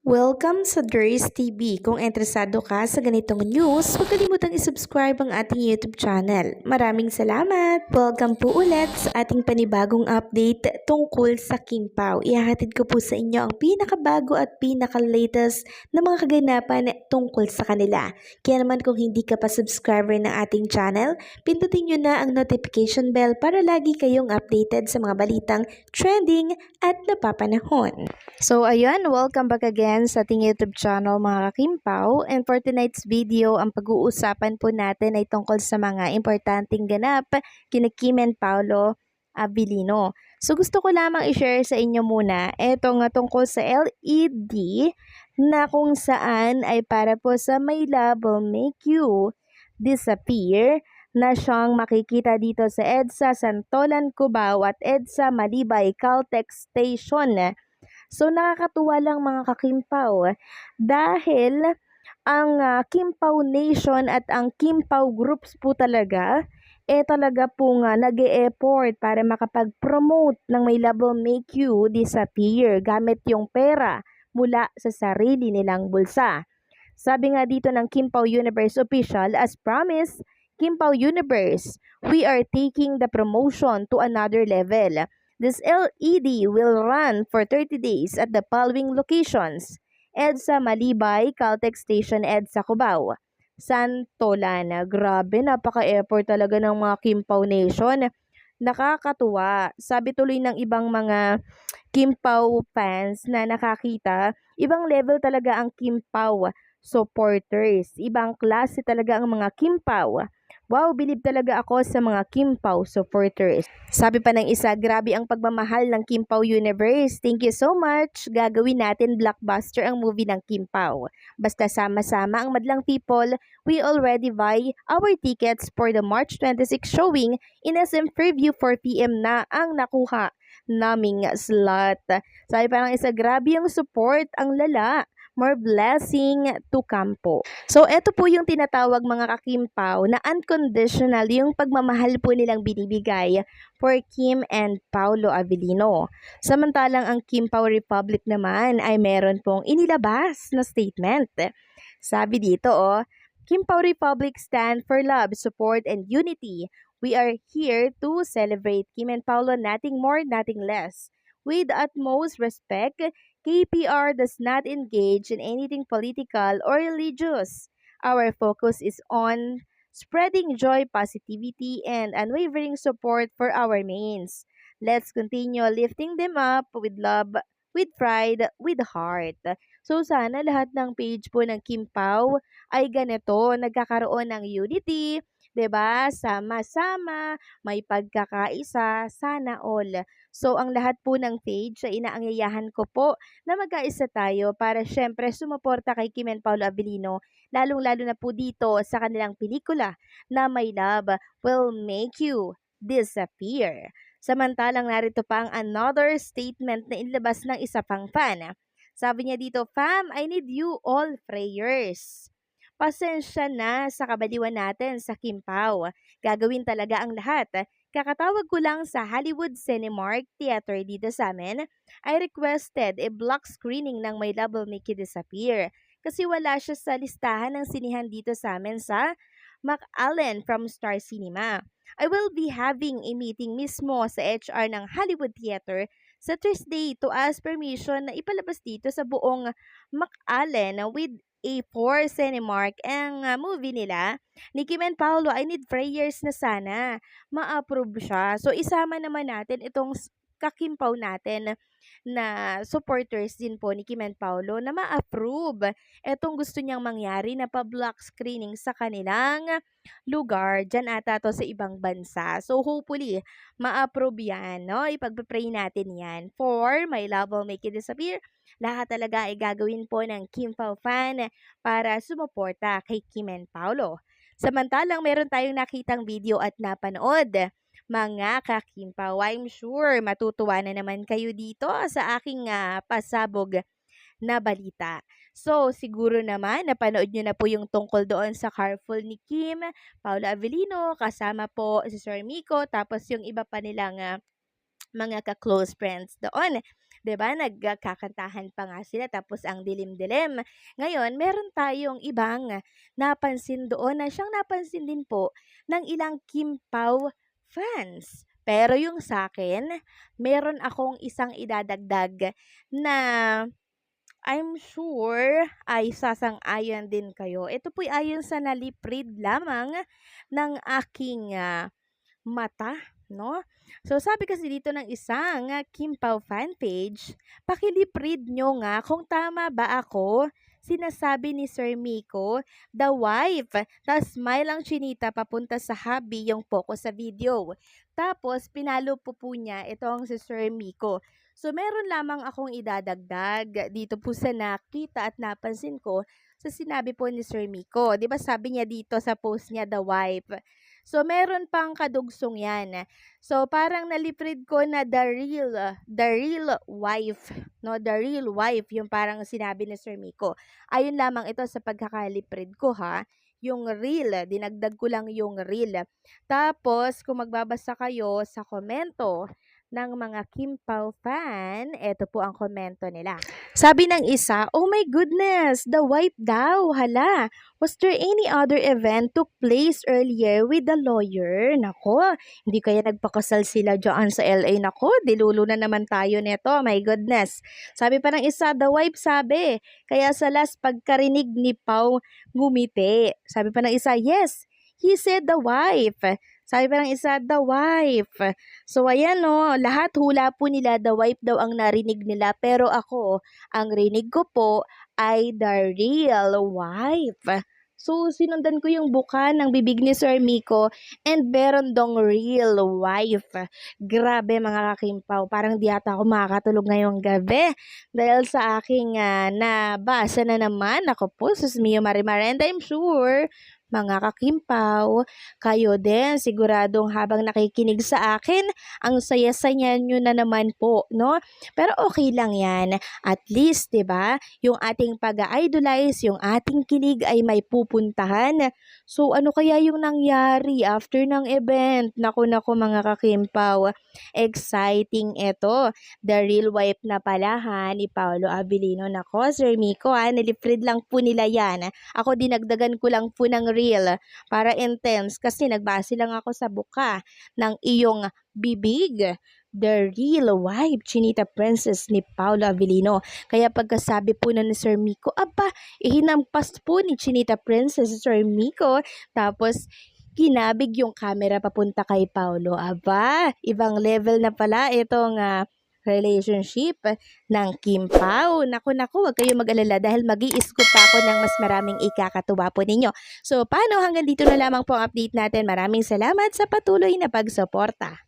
Welcome sa Durs TV. Kung interesado ka sa ganitong news, huwag kalimutang isubscribe ang ating YouTube channel. Maraming salamat! Welcome po ulit sa ating panibagong update tungkol sa Kim Pao. Ihahatid ko po sa inyo ang pinakabago at pinaka-latest na mga kaganapan tungkol sa kanila. Kaya naman kung hindi ka pa subscriber ng ating channel, pindutin nyo na ang notification bell para lagi kayong updated sa mga balitang trending at napapanahon. So ayun, welcome back again sa ating YouTube channel mga kakimpaw. And for tonight's video, ang pag-uusapan po natin ay tungkol sa mga importanteng ganap kina Kim and Paolo Abilino. So gusto ko lamang i-share sa inyo muna etong tungkol sa LED na kung saan ay para po sa My Love Will Make You Disappear na siyang makikita dito sa EDSA Santolan, Cubao at EDSA Malibay Caltex Station. So nakakatuwa lang mga kakimpaw dahil ang Kimpaw Nation at ang Kimpaw Groups po talaga talaga pong nag-e-effort para makapag-promote ng My Love Will Make You Disappear gamit yung pera mula sa sarili nilang bulsa. Sabi nga dito ng Kimpaw Universe official, as promised, Kimpaw Universe, we are taking the promotion to another level. This LED will run for 30 days at the following locations: EDSA Malibay, Caltex Station, EDSA Cubao, Santolan. Grabe, napaka-effort talaga ng mga Kimpaw Nation. Nakakatuwa. Sabi tuloy ng ibang mga Kimpaw fans na nakakita, ibang level talaga ang Kimpaw supporters. Ibang klase talaga ang mga Kimpaw. Wow, believe talaga ako sa mga Kimpaw supporters. Sabi pa ng isa, grabe ang pagmamahal ng Kimpaw Universe. Thank you so much. Gagawin natin blockbuster ang movie ng Kimpaw. Basta sama-sama ang madlang people, we already buy our tickets for the March 26 showing in SM Preview 4 PM na ang nakuha naming slot. Sabi pa ng isa, grabe yung support, ang lala. More blessing to come po. So, eto po yung tinatawag mga kakimpaw na unconditional yung pagmamahal po nilang binibigay for Kim and Paolo Abilino. Samantalang ang Kimpaw Republic naman ay meron pong inilabas na statement. Sabi dito, Kimpaw Republic stand for love, support, and unity. We are here to celebrate Kim and Paolo, nothing more, nothing less. With utmost respect, KPR does not engage in anything political or religious. Our focus is on spreading joy, positivity, and unwavering support for our mains. Let's continue lifting them up with love, with pride, with heart. So sana lahat ng page po ng Kim Pao ay ganito, nagkakaroon ng unity, 'di ba? Sama-sama, may pagkakaisa, sana all. So, ang lahat po ng page ay inaangyayahan ko po na mag-aisa tayo para syempre sumuporta kay Kim and Paolo Abilino, lalong-lalo na po dito sa kanilang pelikula na My Love Will Make You Disappear. Samantalang narito pa ang another statement na inilabas ng isa pang fan. Sabi niya dito, "Fam, I need you all prayers. Pasensya na sa kabaliwan natin sa Kim Pao. Gagawin talaga ang lahat. Kakatawag ko lang sa Hollywood Cinemark Theater dito sa amin. I requested a block screening ng My Love Will Make You Disappear kasi wala siya sa listahan ng sinihan dito sa amin sa McAllen from Star Cinema. I will be having a meeting mismo sa HR ng Hollywood Theater sa Thursday to ask permission na ipalabas dito sa buong McAllen with A4 Cinemark ang movie nila ni Kim and Paolo. I need prayers na sana ma-approve siya. So, isama naman natin itong kakimpaw natin na supporters din po ni Kim and Paolo na ma-approve etong gusto niyang mangyari na pa-block screening sa kanilang lugar. Diyan ata to sa ibang bansa. So, hopefully, ma-approve yan. No? Ipagpapray natin yan for My Love Will Make You Disappear. Lahat talaga ay gagawin po ng Kim Pao fan para sumuporta kay Kim and Paolo. Samantalang meron tayong nakitang video at napanood. Mga kakimpaw, I'm sure matutuwa na naman kayo dito sa aking pasabog na balita. So, siguro naman napanood nyo na po yung tungkol doon sa carpool ni Kim, Paolo Abilino, kasama po si Sir Miko, tapos yung iba pa nilang mga ka-close friends doon. 'Di ba nagkakantahan pa nga sila tapos ang dilim-dilim. Ngayon meron tayong ibang napansin doon na siyang napansin din po ng ilang Kim Pao fans. Pero yung sa'kin, meron akong isang idadagdag na I'm sure ay sasang-ayon din kayo. Ito po'y ayon sa naliprid lamang ng aking mata, no? So sabi kasi dito ng isang Kim Pao fan page, pakilip-read nyo nga kung tama ba ako. Sinasabi ni Sir Miko, the wife. Tapos smile ang chinita papunta sa hubby yung focus sa video. Tapos pinalo po niya itong si Sir Miko. So meron lamang akong idadagdag dito po sa nakita at napansin ko sa sinabi po ni Sir Miko. 'Di ba sabi niya dito sa post niya, the wife. So, meron pang kadugsong yan. So, parang naliprid ko na the real wife, no? The real wife, yung parang sinabi ni Sir Miko. Ayun lamang ito sa pagkakaliprid ko, ha? Yung real, dinagdag ko lang yung real. Tapos, kung magbabasa kayo sa komento ng mga Kim Pao fan, eto po ang komento nila. Sabi ng isa, oh my goodness, the wife daw, hala. Was there any other event took place earlier with the lawyer? Nako, hindi kaya nagpakasal sila dyan sa LA? Nako, dilulo na naman tayo neto. My goodness. Sabi pa ng isa, the wife sabi. Kaya sa last pagkarinig ni Pao, ngumiti. Sabi pa ng isa, yes, he said the wife. Sabi pa ng isa, the wife. So ayan no, lahat hula po nila, the wife daw ang narinig nila. Pero ako, ang rinig ko po ay the real wife. So, sinundan ko yung buka ng bibig ni Sir Miko and meron dong real wife. Grabe mga kakimpaw, parang di ata ako makakatulog ngayong gabi dahil sa aking nabasa na naman. Ako po, sus mio marimar, and I'm sure mga kakimpaw, kayo din siguradong habang nakikinig sa akin, ang saya-saya nyo na naman po, no? Pero okay lang yan. At least, 'di ba? Yung ating pag-idolize, yung ating kilig ay may pupuntahan. So, ano kaya yung nangyari after ng event? Naku, mga kakimpaw. Exciting ito. The real wife na pala ha, ni Paolo Abilino. Nako, Sir Miko ha, niliprid lang po nila yan. Ako dinagdagan ko lang po ng real para intense kasi nagbase lang ako sa buka ng iyong bibig. The real wife, Chinita Princess ni Paolo Abilino. Kaya pagkasabi po na ni Sir Miko, aba, ihinampas po ni Chinita Princess Sir Miko. Tapos, kinabig yung camera papunta kay Paolo. Aba, ibang level na pala itong relationship ng Kim Pao. Naku, huwag kayong mag-alala dahil mag-i-scoop pa ako ng mas maraming ikakatuwa po ninyo. So, paano hanggang dito na lamang po ang update natin. Maraming salamat sa patuloy na pagsuporta.